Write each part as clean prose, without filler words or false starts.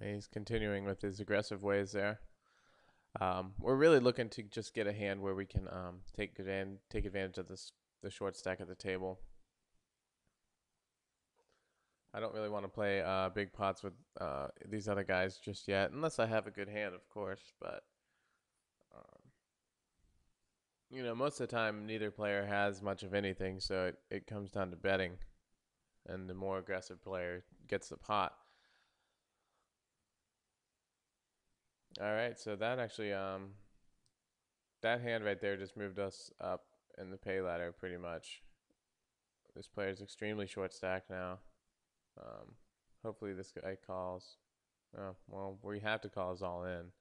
He's continuing with his aggressive ways there. We're really looking to just get a hand where we can take advantage of the short stack at the table. I don't really want to play big pots with these other guys just yet, unless I have a good hand, of course. But um, most of the time, neither player has much of anything, so it comes down to betting, and the more aggressive player gets the pot. All right, so that hand right there just moved us up in the pay ladder pretty much. This player is extremely short stacked now. Um, Hopefully this guy calls. Oh, well, we have to call us all in.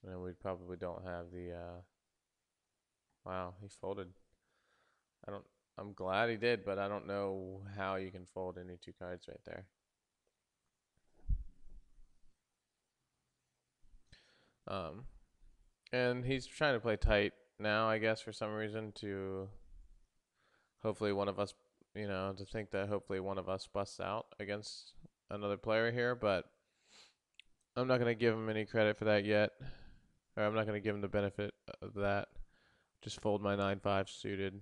And we probably don't have the. Wow, he folded. I don't. I'm glad he did, but I don't know how you can fold any two cards right there. Um, and he's trying to play tight now, I guess, for some reason to hopefully one of us, to think that hopefully one of us busts out against another player here, but I'm not going to give him any credit for that yet. Or I'm not going to give him the benefit of that. Just fold my 9-5 suited.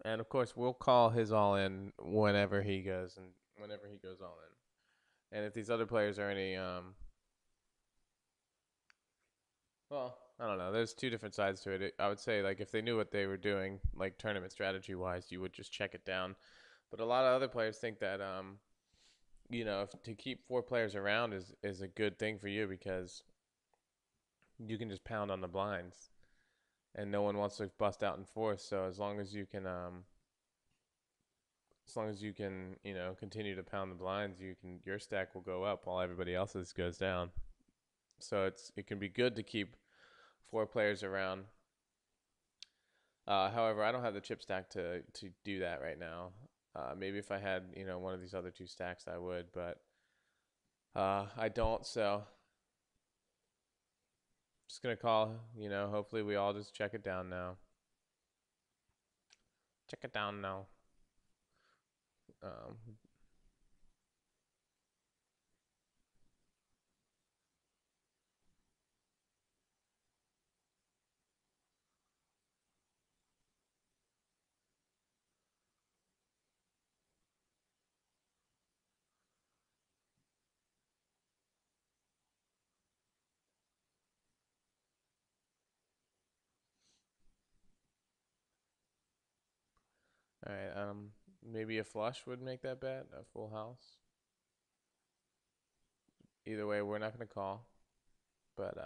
And of course, we'll call his all in whenever he goes all in. And if these other players are any well, I don't know. There's two different sides to it. I would say like if they knew what they were doing, like tournament strategy wise, you would just check it down. But a lot of other players think that if to keep four players around is a good thing for you because you can just pound on the blinds and no one wants to bust out in fourth. So as long as you can continue to pound the blinds, your stack will go up while everybody else's goes down. So it can be good to keep four players around. However, I don't have the chip stack to do that right now. Maybe if I had one of these other two stacks, I would, but I don't. So just gonna call. Hopefully we all just check it down now. Check it down now. Um, all right. Maybe a flush would make that bet. A full house. Either way, we're not gonna call. But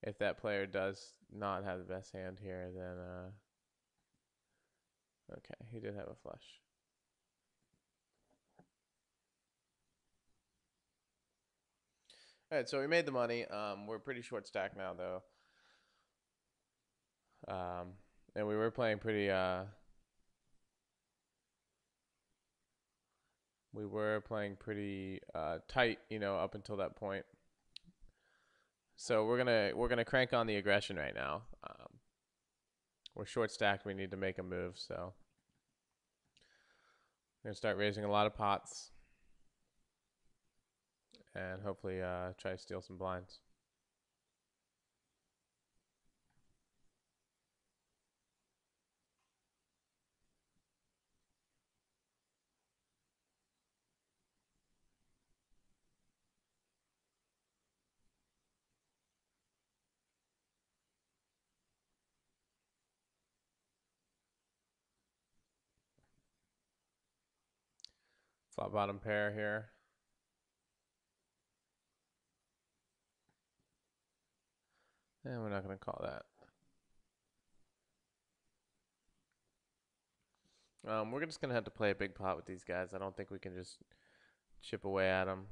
if that player does not have the best hand here, then okay, he did have a flush. All right, so we made the money. We're pretty short stack now though. Um, and we were playing pretty tight, up until that point. So we're gonna crank on the aggression right now. We're short stacked. We need to make a move. So we're gonna start raising a lot of pots and hopefully try to steal some blinds. Flop bottom pair here. And we're not gonna call that. We're just gonna have to play a big pot with these guys. I don't think we can just chip away at them.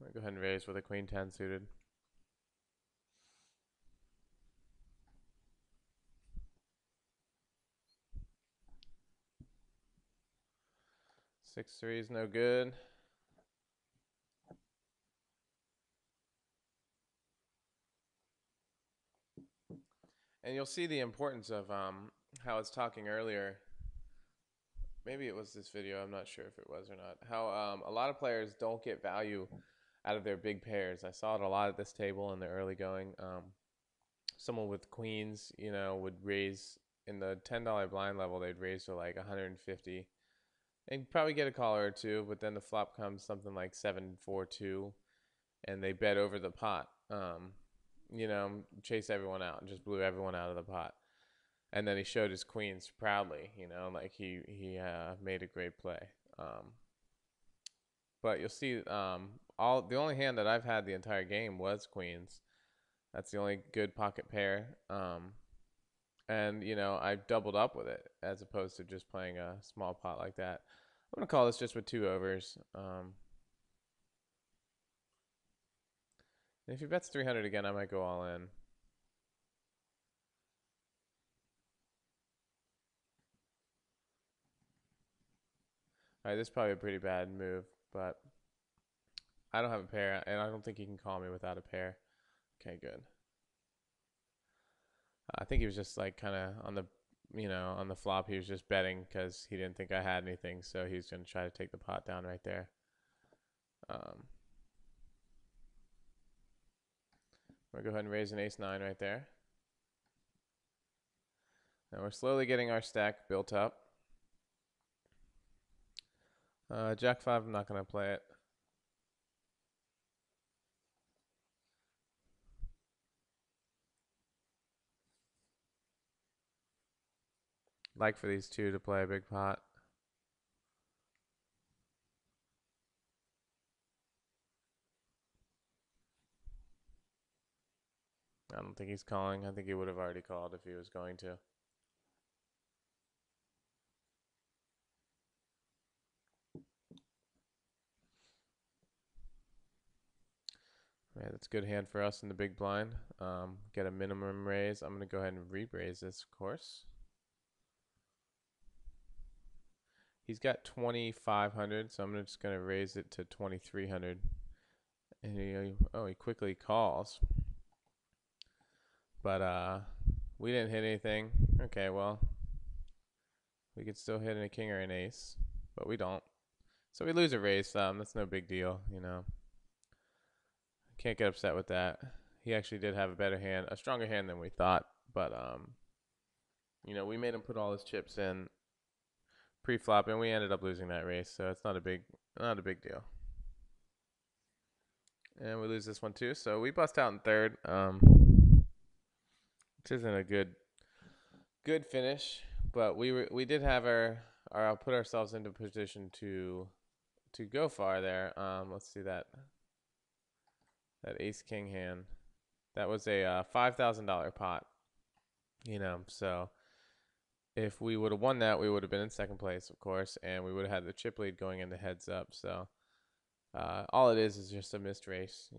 I'm gonna go ahead and raise with a queen 10 suited. Six three is no good. And you'll see the importance of how I was talking earlier, maybe it was this video, I'm not sure if it was or not, how a lot of players don't get value out of their big pairs. I saw it a lot at this table in the early going. Someone with queens, would raise in the $10 blind level, they'd raise to like 150 and probably get a caller or two, but then the flop comes something like 7-4-2 and they bet over the pot. Chase everyone out and just blew everyone out of the pot. And then he showed his queens proudly, like he made a great play. But you'll see, the only hand that I've had the entire game was queens. That's the only good pocket pair. And I doubled up with it as opposed to just playing a small pot like that. I'm gonna call this just with 2 overs. If he bets 300 again, I might go all in. All right, this is probably a pretty bad move, but I don't have a pair, and I don't think he can call me without a pair. Okay, good. I think he was just like kind of on the flop. He was just betting because he didn't think I had anything, so he was going to try to take the pot down right there. I'm going to go ahead and raise an ace-9 right there. Now we're slowly getting our stack built up. Jack-5, I'm not going to play it. Like for these two to play a big pot. I don't think he's calling. I think he would have already called if he was going to. Right, that's a good hand for us in the big blind. Get a minimum raise. I'm going to go ahead and re-raise this, of course. He's got 2,500, so I'm just going to raise it to 2,300. And he quickly calls. But we didn't hit anything. Okay, well, we could still hit a king or an ace, but we don't. So we lose a raise. That's no big deal, Can't get upset with that. He actually did have a better hand, a stronger hand than we thought, but we made him put all his chips in pre-flop, and we ended up losing that race, so it's not a big deal. And we lose this one too, so we bust out in third, which isn't a good finish, but we did have our put ourselves into position to go far there. Let's see that ace king hand. That was a $5,000 pot, so if we would have won that, we would have been in second place, of course, and we would have had the chip lead going into heads up. So all it is just a missed race.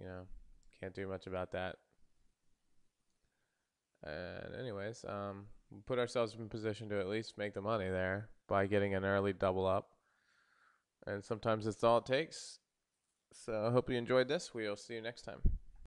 Can't do much about that. And anyways, we put ourselves in position to at least make the money there by getting an early double up. And sometimes it's all it takes. So I hope you enjoyed this. We'll see you next time.